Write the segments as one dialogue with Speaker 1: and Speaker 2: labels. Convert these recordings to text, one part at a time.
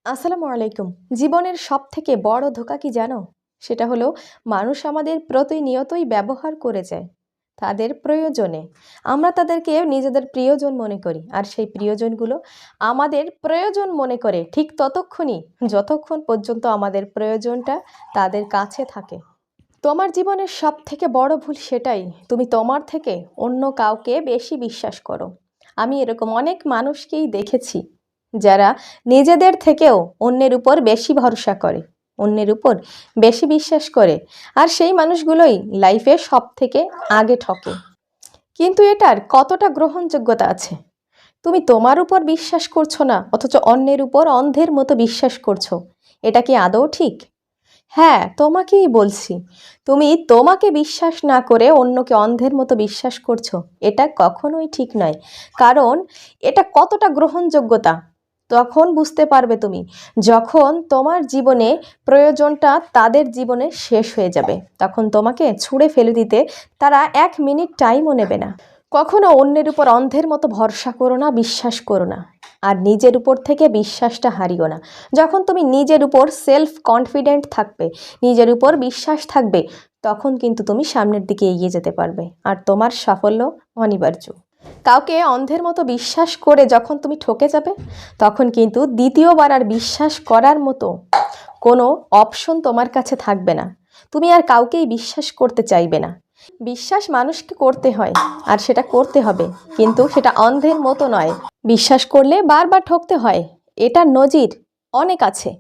Speaker 1: আসসালামু আলাইকুম। জীবনের সবথেকে বড় ধোঁকা কি জানো? সেটা হলো মানুষ আমাদের প্রতিনিয়তই ব্যবহার করে যায় তাদের প্রয়োজনে। আমরা তাদেরকে নিজেদের প্রিয়জন মনে করি, আর সেই প্রিয়জনগুলো আমাদের প্রয়োজন মনে করে ঠিক ততক্ষণই যতক্ষণ পর্যন্ত আমাদের প্রয়োজনটা তাদের কাছে থাকে। তোমার জীবনের সবথেকে বড় ভুল সেটাই, তুমি তোমার থেকে অন্য কাউকে বেশি বিশ্বাস করো। আমি এরকম অনেক মানুষকেই দেখেছি যারা নিজেদের থেকেও অন্যের উপর বেশি ভরসা করে, অন্যের উপর বেশি বিশ্বাস করে, আর সেই মানুষগুলোই লাইফে সব থেকে আগে ঠকে। কিন্তু এটার কতটা গ্রহণযোগ্যতা আছে? তুমি তোমার উপর বিশ্বাস করছো না, অথচ অন্যের উপর অন্ধের মতো বিশ্বাস করছো। এটা কি আদৌ ঠিক? হ্যাঁ, তোমাকেই বলছি। তুমি তোমাকে বিশ্বাস না করে অন্যকে অন্ধের মতো বিশ্বাস করছো। এটা কখনোই ঠিক নয়। কারণ এটা কতটা গ্রহণযোগ্যতা তখন বুঝতে পারবে তুমি, যখন তোমার জীবনে প্রয়োজনটা তাদের জীবনে শেষ হয়ে যাবে। তখন তোমাকে ছুঁড়ে ফেলে দিতে তারা 1 মিনিট টাইমও নেবে না। কখনো অন্যের উপর অন্ধের মতো ভরসা করো না, বিশ্বাস করো না। আর নিজের উপর থেকে বিশ্বাসটা হারিও না। যখন তুমি নিজের উপর সেলফ কনফিডেন্ট থাকবে, নিজের উপর বিশ্বাস থাকবে, তখন কিন্তু তুমি সামনের দিকে এগিয়ে যেতে পারবে, আর তোমার সাফল্য অনিবার্য। কাউকে অন্ধের মতো বিশ্বাস করে যখন তুমি ঠকে যাবে, তখন কিন্তু দ্বিতীয়বার আর বিশ্বাস করার মতো কোনো অপশন তোমার কাছে থাকবে না। তুমি আর কাউকেই বিশ্বাস করতে চাইবে না। বিশ্বাস মানুষকে করতে হয়, আর সেটা করতে হবে, কিন্তু সেটা অন্ধের মতো নয়। বিশ্বাস করলে বারবার ঠকতে হয়, এটার নজির অনেক আছে।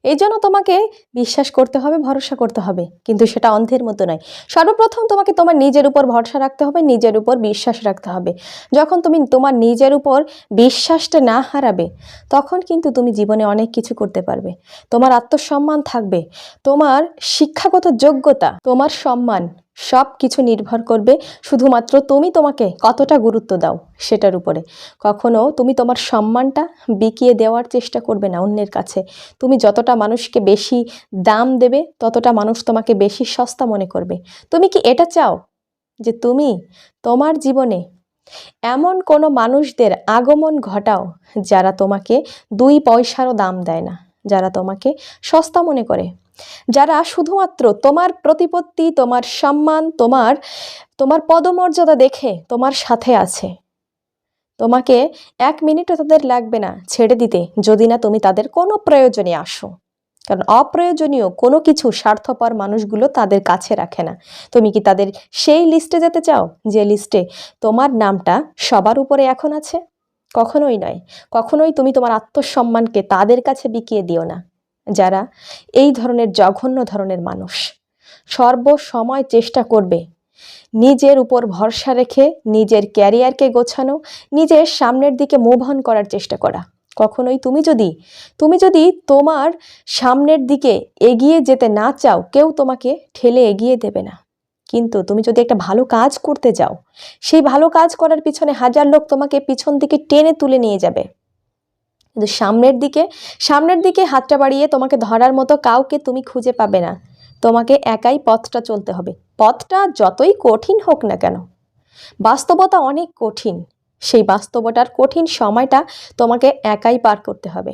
Speaker 1: এই জন্য তোমাকে বিশ্বাস করতে হবে, ভরসা করতে হবে, কিন্তু সেটা অন্ধের মতো নয়। সর্বপ্রথম তোমাকে তোমার নিজের উপর ভরসা রাখতে হবে, নিজের উপর বিশ্বাস রাখতে হবে। যখন তুমি তোমার নিজের উপর বিশ্বাসটা না হারাবে, তখন কিন্তু তুমি জীবনে অনেক কিছু করতে পারবে। তোমার আত্মসম্মান থাকবে, তোমার শিক্ষাগত যোগ্যতা, তোমার সম্মান, সব কিছু নির্ভর করবে শুধুমাত্র তুমি তোমাকে কতটা গুরুত্ব দাও সেটার উপরে। কখনো তুমি তোমার সম্মানটা বিকিয়ে দেওয়ার চেষ্টা করবে না অন্যের কাছে। তুমি যতটা মানুষকে বেশি দাম দেবে, ততটা মানুষ তোমাকে বেশি সস্তা মনে করবে। তুমি কি এটা চাও যে তুমি তোমার জীবনে এমন কোনো মানুষদের আগমন ঘটাও যারা তোমাকে 2 পয়সারও দাম দেয় না, যারা তোমাকে সস্তা মনে করে, যারা শুধুমাত্র তোমার প্রতিপত্তি, তোমার সম্মান, তোমার তোমার পদমর্যাদা দেখে তোমার সাথে আছে? তোমাকে 1 মিনিটও তাদের লাগবে না ছেড়ে দিতে, যদি না তুমি তাদের কোনো প্রয়োজনে আসো। কারণ অপ্রয়োজনীয় কোনো কিছু স্বার্থপর মানুষগুলো তাদের কাছে রাখে না। তুমি কি তাদের সেই লিস্টে যেতে চাও যে লিস্টে তোমার নামটা সবার উপরে এখন আছে? কখনোই নয়। কখনোই তুমি তোমার আত্মসম্মানকে তাদের কাছে বিকিয়ে দিও না, যারা এই ধরনের জঘন্য ধরনের মানুষ। সর্বসময় চেষ্টা করবে নিজের উপর ভরসা রেখে নিজের ক্যারিয়ারকে গোছানো, নিজের সামনের দিকে মুভ অন করার চেষ্টা করা। কখনোই তুমি যদি তোমার সামনের দিকে এগিয়ে যেতে না চাও, কেউ তোমাকে ঠেলে এগিয়ে দেবে না। কিন্তু তুমি যদি একটা ভালো কাজ করতে যাও, সেই ভালো কাজ করার পিছনে হাজার লোক তোমাকে পিছন দিকে টেনে তুলে নিয়ে যাবে, কিন্তু সামনের দিকে হাতটা বাড়িয়ে তোমাকে ধরার মতো কাউকে তুমি খুঁজে পাবে না। তোমাকে একাই পথটা চলতে হবে, পথটা যতই কঠিন হোক না কেন। বাস্তবতা অনেক কঠিন, সেই বাস্তবতার কঠিন সময়টা তোমাকে একাই পার করতে হবে।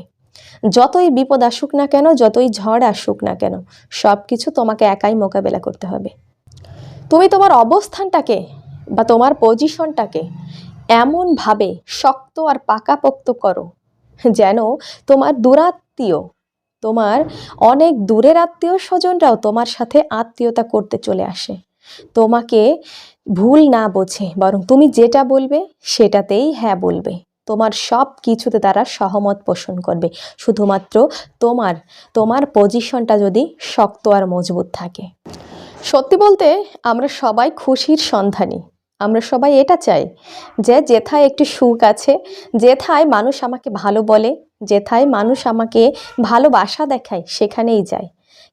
Speaker 1: যতই বিপদ আসুক না কেন, যতই ঝড় আসুক না কেন, সব কিছু তোমাকে একাই মোকাবেলা করতে হবে। তুমি তোমার অবস্থানটাকে বা তোমার পজিশনটাকে এমনভাবে শক্ত আর পাকাপোক্ত করো যেন তোমার দূরাত্মীয়, তোমার অনেক দূরের আত্মীয় স্বজনরাও তোমার সাথে আত্মীয়তা করতে চলে আসে। তোমাকে ভুল না বোঝে, বরং তুমি যেটা বলবে সেটাতেই হ্যাঁ বলবে। তোমার সব কিছুতে তারা সহমত পোষণ করবে, শুধুমাত্র তোমার তোমার পজিশনটা যদি শক্ত আর মজবুত থাকে। সত্যি বলতে আমরা সবাই খুশির সন্ধানী। আমরা সবাই এটা চাই যে যেথায় একটু সুখ আছে, যেথায় মানুষ আমাকে ভালো বলে, যেথায় মানুষ আমাকে ভালোবাসা দেখায়, সেখানেই যায়।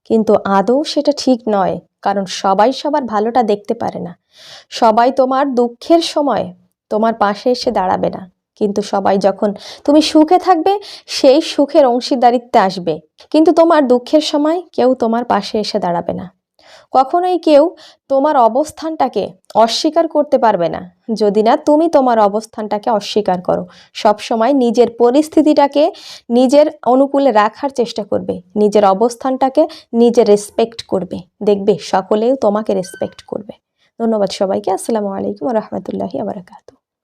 Speaker 1: কিন্তু আদৌ সেটা ঠিক নয়, কারণ সবাই সবার ভালোটা দেখতে পারে না। সবাই তোমার দুঃখের সময় তোমার পাশে এসে দাঁড়াবে না, কিন্তু সবাই যখন তুমি সুখে থাকবে সেই সুখের অংশীদারিত্বে আসবে, কিন্তু তোমার দুঃখের সময় কেউ তোমার পাশে এসে দাঁড়াবে না। কখনোই কেউ তোমার অবস্থানটাকে অস্বীকার করতে পারবে না যদি না তুমি তোমার অবস্থানটাকে অস্বীকার করো। সবসময় নিজের পরিস্থিতিটাকে নিজের অনুকূলে রাখার চেষ্টা করবে, নিজের অবস্থানটাকে নিজে রেসপেক্ট করবে, দেখবে সকলেও তোমাকে রেসপেক্ট করবে। ধন্যবাদ সবাইকে। আসসালামু আলাইকুম ওয়া রাহমাতুল্লাহি ওয়া বারাকাতুহু।